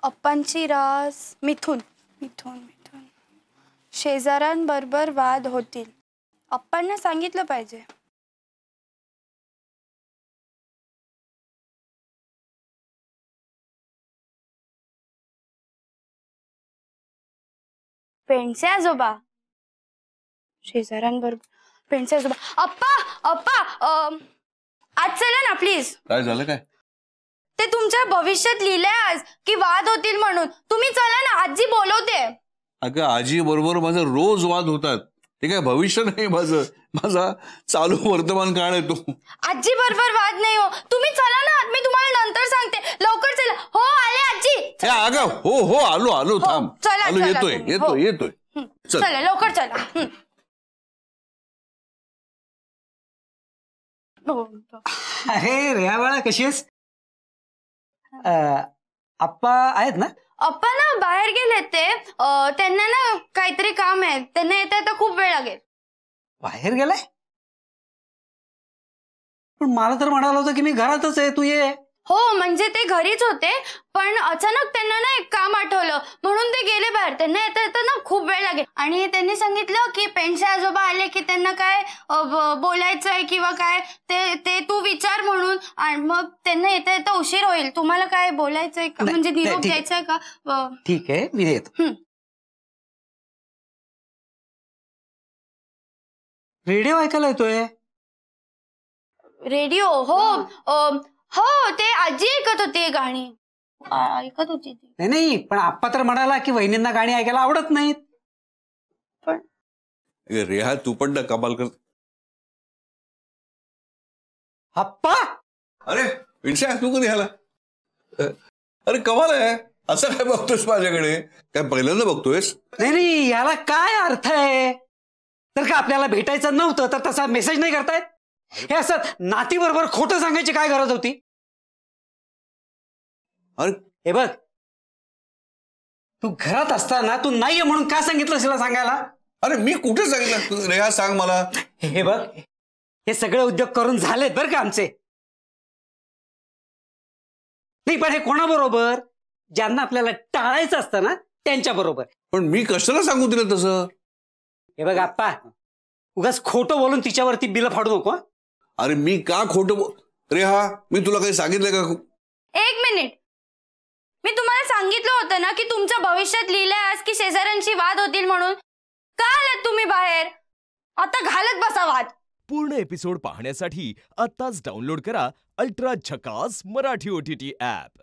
अप्पांची रास मिथून मिथून मिथून शेजाऱ्यांबरोबर वाद होतील. अप्पांना सांगितलं पाहिजे. पेंडसे आजोबा शेजाऱ्यांबरोबर पेंडसे आजोबा. अप्पा अप्पा आज चला ना प्लीज. काय झालं काय? ते तुमच्या भविष्यात लिहिलंय आज की वाद होतील म्हणून. तुम्ही चला ना, आजी बोलवते. अगं आजी बरोबर माझं रोज वाद होतात. ते काय भविष्य नाही माझं, माझा चालू वर्तमान काळ आहे तो. आजी बरोबर वाद नाही हो. तुम्ही चला ना, मी तुम्हाला नंतर सांगते. लवकर चला. हो आले आजी. अगं हो हो आलो आलो थांब. आलो येतोय येतोय येतोय. चला लवकर चला. अरे रेहा बाळा कशी आहेस? आप्पा आहेत ना? अप्पा ना बाहेर गेले ते. त्यांना ना काहीतरी काम आहे. त्यांना येता खूप वेळ लागेल. बाहेर गेलाय? पण मला तर म्हणाला होतं की मी घरातच आहे, तू ये. हो म्हणजे ते घरीच होते, पण अचानक त्यांना ना एक काम आठवलं म्हणून ते गेले बाहेर. त्यांना येता ना खूप वेळ लागेल. आणि त्यांनी सांगितलं की पेंडसे आजोबा आले की त्यांना काय बोलायचंय किंवा काय ते तू विचार म्हणून. आणि मग त्यांना येता उशीर होईल. तुम्हाला काय बोलायचंय का, म्हणजे निरोप द्यायचाय का? ठीक आहे मी येतो. रेडिओ ऐकायला येतोय. रेडिओ? हो हो ते आजी ऐकत होती गाणी. ऐकत होती ती. नाही पण आप्पा तर म्हणाला की वहिनींना गाणी ऐकायला आवडत नाहीत. पण रेहा तू पण ना कमाल कर. आप्पा अरे विषय तू कधी आला? अरे कमाल आहे. असं काय बघतोयस माझ्याकडे? काय पहिल्यांदा बघतोयस? नाही याला काय अर्थ आहे? तर का आपल्याला भेटायचं नव्हतं तर तसा मेसेज नाही करतायत? हे असं नाती बरोबर खोटं सांगायची काय गरज होती? अरे हे बघ, तू घरात असताना तू नाहीये म्हणून का सांगितलं तिला सांगायला? अरे मी कुठे सांगितलं? रेहा सांग मला. हे बघ, हे सगळे उद्योग करून झालेत बरं का आमचे. नाही पण हे कोणाबरोबर? ज्यांना आपल्याला टाळायचं असतं ना त्यांच्या बरोबर. पण मी कशाला सांगू तिला तसं? हे बघ आप्पा, उगाच खोटं बोलून तिच्यावरती बिल फाडू नको. अरे मी का खोटं रेहा, मी तुला काही सांगितलंय का? एक मिनिट, मी तुम्हाला सांगितलं होतं ना की तुमच्या भविष्यात लिहिलंय आज की शेजाऱ्यांशी वाद होतील म्हणून. का आलात तुम्ही बाहेर? आता घालत बसा वाद. पूर्ण एपिसोड पाहण्यासाठी आत्ताच डाउनलोड करा अल्ट्रा झकास मराठी OTT ऍप.